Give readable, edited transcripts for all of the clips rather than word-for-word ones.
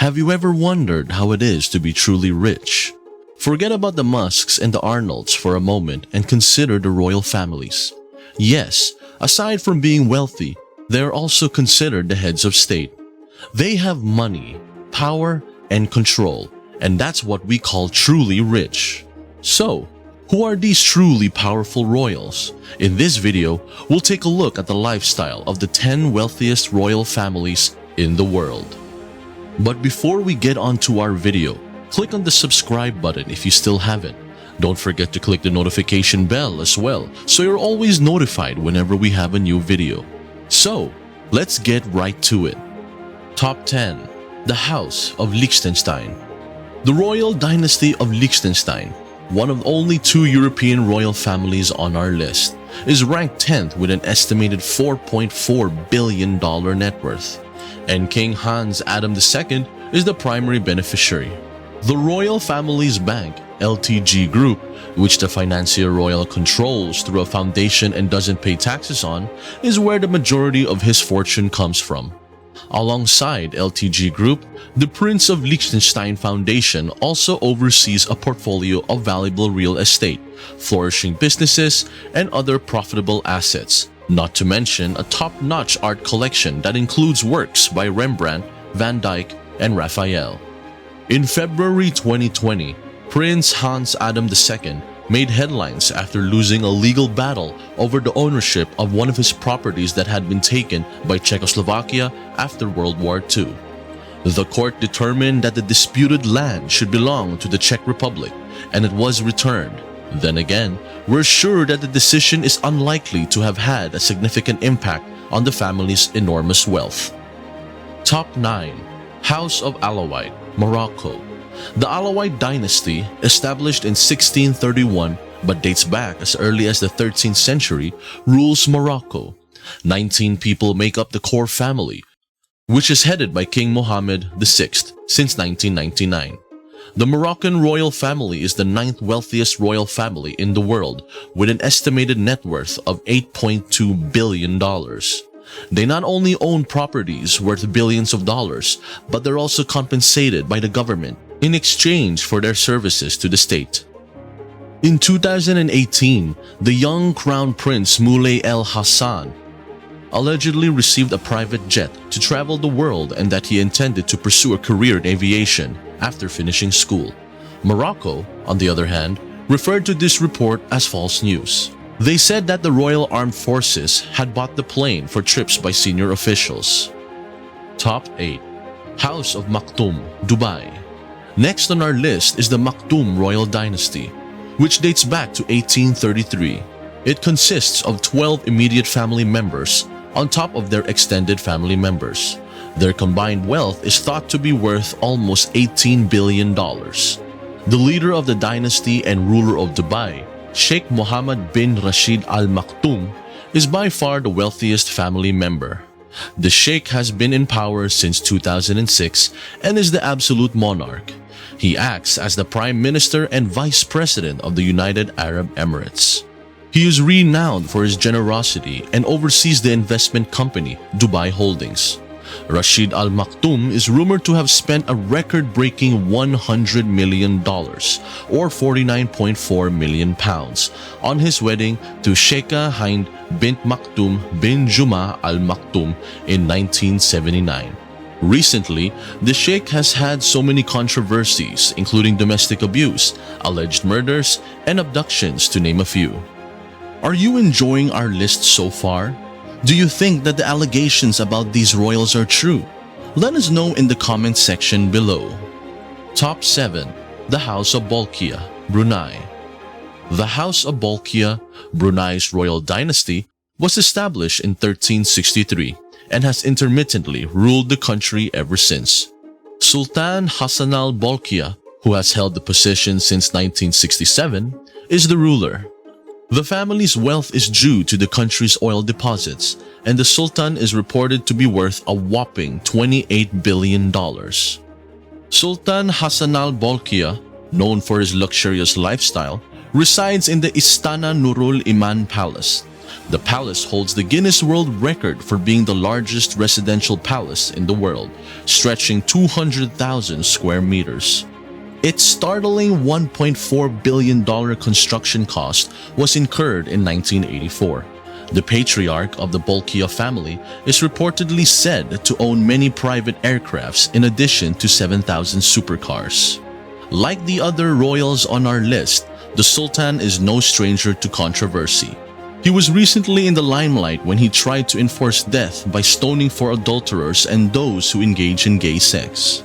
Have you ever wondered how it is to be truly rich? Forget about the Musks and the Arnolds for a moment and consider the royal families. Yes, aside from being wealthy, they are also considered the heads of state. They have money, power, and control, and that's what we call truly rich. So, who are these truly powerful royals? In this video, we'll take a look at the lifestyle of the 10 wealthiest royal families in the world. But before we get on to our video, click on the subscribe button if you still haven't. Don't forget to click the notification bell as well, so you're always notified whenever we have a new video. So, let's get right to it. Top 10. The House of Liechtenstein. The royal dynasty of Liechtenstein, one of only 2 European royal families on our list, is ranked 10th with an estimated $4.4 billion net worth. And King Hans Adam II is the primary beneficiary. The royal family's bank, LTG Group, which the financier royal controls through a foundation and doesn't pay taxes on, is where the majority of his fortune comes from. Alongside LTG Group, the Prince of Liechtenstein Foundation also oversees a portfolio of valuable real estate, flourishing businesses, and other profitable assets, not to mention a top-notch art collection that includes works by Rembrandt, Van Dyck, and Raphael. In February 2020, Prince Hans Adam II made headlines after losing a legal battle over the ownership of one of his properties that had been taken by Czechoslovakia after World War II. The court determined that the disputed land should belong to the Czech Republic, and it was returned. Then again, we're sure that the decision is unlikely to have had a significant impact on the family's enormous wealth. Top 9. House of ALAWITE, Morocco. The Alawite dynasty, established in 1631 but dates back as early as the 13th century, rules Morocco. 19 people make up the core family, which is headed by King Mohammed VI since 1999. The Moroccan royal family is the 9th wealthiest royal family in the world, with an estimated net worth of $8.2 billion. They not only own properties worth billions of dollars, but they're also compensated by the government in exchange for their services to the state. In 2018, the young Crown Prince Moulay El Hassan allegedly received a private jet to travel the world and that he intended to pursue a career in aviation after finishing school. Morocco, on the other hand, referred to this report as false news. They said that the Royal Armed Forces had bought the plane for trips by senior officials. Top 8. House of MAKTUM, Dubai. Next on our list is the MAKTUM royal dynasty, which dates back to 1833. It consists of 12 immediate family members on top of their extended family members. Their combined wealth is thought to be worth almost $18 billion. The leader of the dynasty and ruler of Dubai, Sheikh Mohammed bin Rashid Al Maktoum, is by far the wealthiest family member. The Sheikh has been in power since 2006 and is the absolute monarch. He acts as the Prime Minister and Vice President of the United Arab Emirates. He is renowned for his generosity and oversees the investment company Dubai Holdings. Rashid Al Maktoum is rumored to have spent a record-breaking $100 million, or 49.4 million pounds, on his wedding to Sheikha Hind bint Maktoum bin Juma Al Maktoum in 1979. Recently, the Sheikh has had so many controversies, including domestic abuse, alleged murders, and abductions, to name a few. Are you enjoying our list so far? Do you think that the allegations about these royals are true? Let us know in the comment section below. Top 7. The House of BOLKIAH, Brunei. The House of BOLKIAH, Brunei's royal dynasty, was established in 1363 and has intermittently ruled the country ever since. Sultan Hassan al-Bolkiah, who has held the position since 1967, is the ruler. The family's wealth is due to the country's oil deposits, and the Sultan is reported to be worth a whopping $28 billion. Sultan Hassan al-Bolkiah, known for his luxurious lifestyle, resides in the Istana Nurul Iman Palace, The palace holds the Guinness World Record for being the largest residential palace in the world, stretching 200,000 square meters. Its startling $1.4 billion construction cost was incurred in 1984. The patriarch of the BOLKIAH family is reportedly said to own many private aircrafts in addition to 7,000 supercars. Like the other royals on our list, the Sultan is no stranger to controversy. He was recently in the limelight when he tried to enforce death by stoning for adulterers and those who engage in gay sex.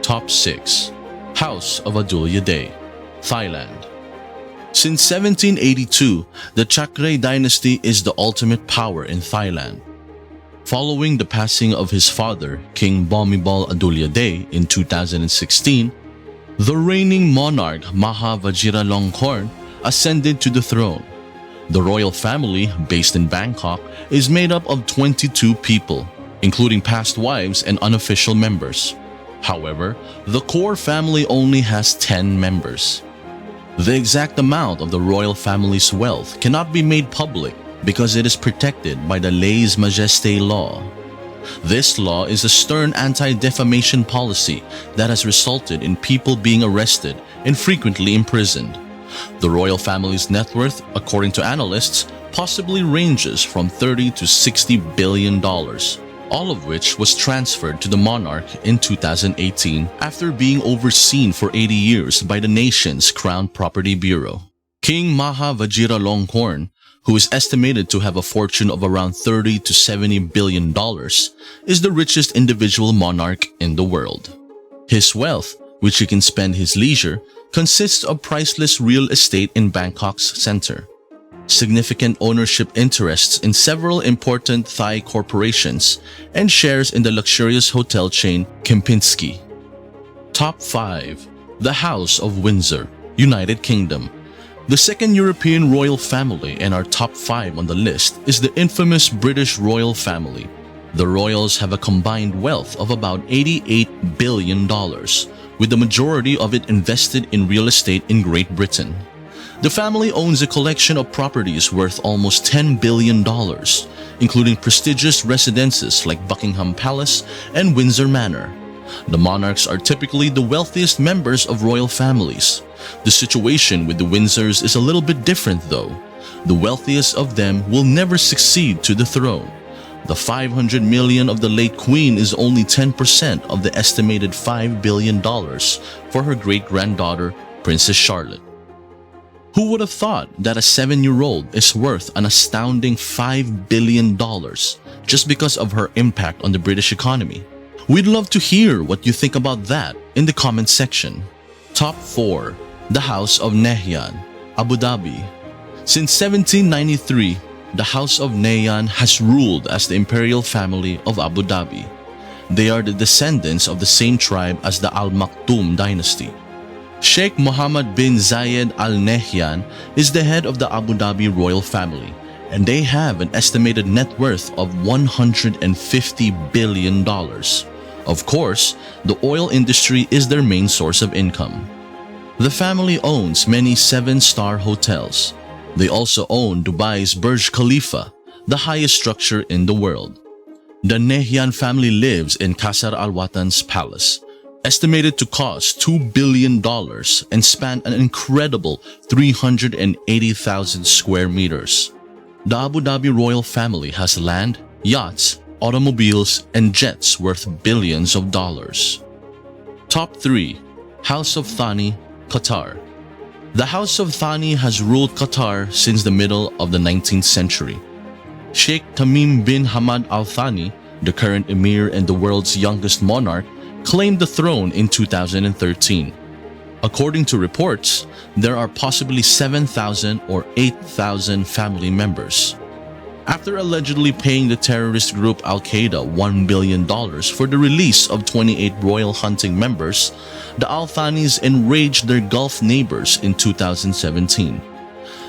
Top 6. House of Adulyadej, Thailand. Since 1782, the Chakray dynasty is the ultimate power in Thailand. Following the passing of his father, King Bhumibol Adulyadej in 2016, the reigning monarch Maha Vajiralongkorn ascended to the throne. The royal family, based in Bangkok, is made up of 22 people, including past wives and unofficial members. However, the core family only has 10 members. The exact amount of the royal family's wealth cannot be made public because it is protected by the lèse-majesté law. This law is a stern anti-defamation policy that has resulted in people being arrested and frequently imprisoned. The royal family's net worth, according to analysts, possibly ranges from $30 to $60 billion, all of which was transferred to the monarch in 2018 after being overseen for 80 years by the nation's Crown Property Bureau. King Maha Vajiralongkorn, who is estimated to have a fortune of around $30 to $70 billion, is the richest individual monarch in the world. His wealth, which he can spend his leisure, consists of priceless real estate in Bangkok's center, significant ownership interests in several important Thai corporations, and shares in the luxurious hotel chain Kempinski. Top 5. The House of Windsor, United Kingdom. The second European royal family and our top 5 on the list is the infamous British royal family. The royals have a combined wealth of about $88 billion, with the majority of it invested in real estate in Great Britain. The family owns a collection of properties worth almost $10 billion, including prestigious residences like Buckingham Palace and Windsor Manor. The monarchs are typically the wealthiest members of royal families. The situation with the Windsors is a little bit different though. The wealthiest of them will never succeed to the throne. The $500 million of the late queen is only 10% of the estimated $5 billion for her great-granddaughter, Princess Charlotte. Who would have thought that a 7-year-old is worth an astounding $5 billion just because of her impact on the British economy? We'd love to hear what you think about that in the comment section. Top 4. The House of NAHYAN, Abu Dhabi. Since 1793, the House of NAHYAN has ruled as the imperial family of Abu Dhabi. They are the descendants of the same tribe as the MAKTUM dynasty. Sheikh Mohammed bin Zayed Al Nahyan is the head of the Abu Dhabi royal family, and they have an estimated net worth of $150 billion. Of course, the oil industry is their main source of income. The family owns many 7-star hotels. They also own Dubai's Burj Khalifa, the highest structure in the world. The Nahyan family lives in Qasr Al Watan's palace, estimated to cost $2 billion and span an incredible 380,000 square meters. The Abu Dhabi royal family has land, yachts, automobiles, and jets worth billions of dollars. Top 3. House of Thani, Qatar. The House of Thani has ruled Qatar since the middle of the 19th century. Sheikh Tamim bin Hamad Al Thani, the current emir and the world's youngest monarch, claimed the throne in 2013. According to reports, there are possibly 7,000 or 8,000 family members. After allegedly paying the terrorist group Al-Qaeda $1 billion for the release of 28 royal hunting members, the Al Thanis enraged their Gulf neighbors in 2017.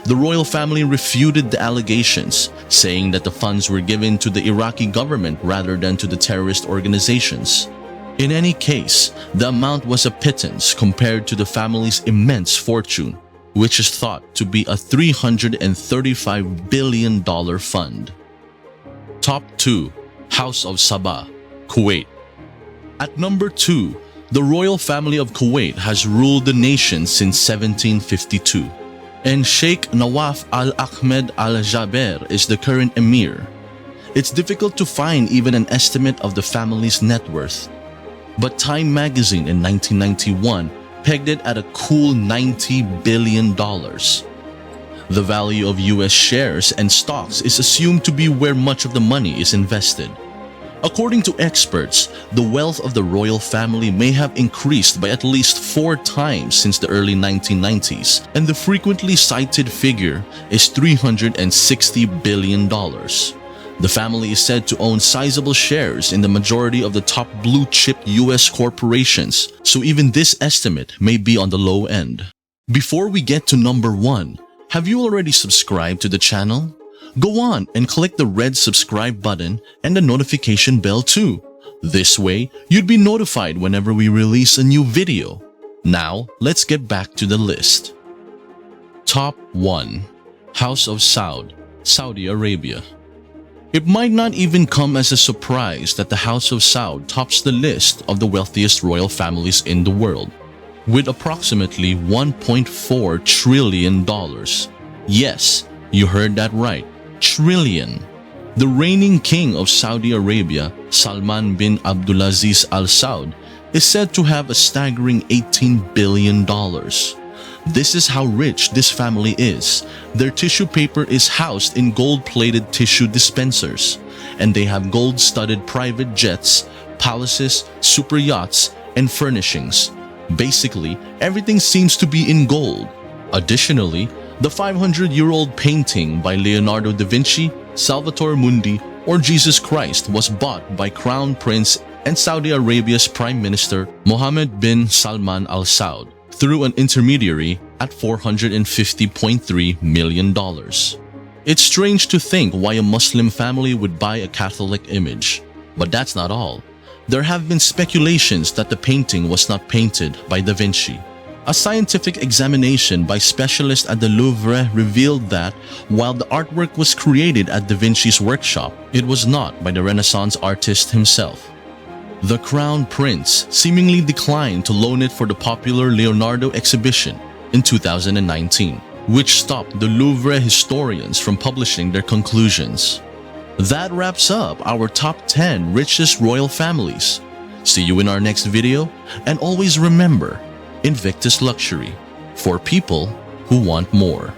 The royal family refuted the allegations, saying that the funds were given to the Iraqi government rather than to the terrorist organizations. In any case, the amount was a pittance compared to the family's immense fortune. which is thought to be a $335 billion fund. Top 2. House of Sabah, Kuwait. At number 2, the royal family of Kuwait has ruled the nation since 1752, and Sheikh Nawaf Al-Ahmed Al-Jaber is the current emir. It's difficult to find even an estimate of the family's net worth, but Time magazine in 1991 pegged it at a cool $90 billion. The value of US shares and stocks is assumed to be where much of the money is invested. According to experts, the wealth of the royal family may have increased by at least 4 times since the early 1990s, and the frequently cited figure is $360 billion. The family is said to own sizable shares in the majority of the top blue-chip US corporations, so even this estimate may be on the low end. Before we get to number 1, have you already subscribed to the channel? Go on and click the red subscribe button and the notification bell too. This way, you'd be notified whenever we release a new video. Now, let's get back to the list. Top 1. House of Saud, Saudi Arabia. It might not even come as a surprise that the House of Saud tops the list of the wealthiest royal families in the world, with approximately $1.4 trillion. Yes, you heard that right. Trillion. The reigning king of Saudi Arabia, Salman bin Abdulaziz Al Saud, is said to have a staggering $18 billion. This is how rich this family is. Their tissue paper is housed in gold-plated tissue dispensers, and they have gold-studded private jets, palaces, super yachts, and furnishings. Basically, everything seems to be in gold. Additionally, the 500-year-old painting by Leonardo da Vinci, Salvator Mundi, or Jesus Christ was bought by Crown Prince and Saudi Arabia's Prime Minister Mohammed bin Salman Al Saud through an intermediary at $450.3 million. It's strange to think why a Muslim family would buy a Catholic image, but that's not all. There have been speculations that the painting was not painted by Da Vinci. A scientific examination by specialists at the Louvre revealed that while the artwork was created at Da Vinci's workshop, it was not by the Renaissance artist himself. The Crown Prince seemingly declined to loan it for the popular Leonardo exhibition in 2019, which stopped the Louvre historians from publishing their conclusions. That wraps up our top 10 richest royal families. See you in our next video, and always remember, Invictus Luxury, for people who want more.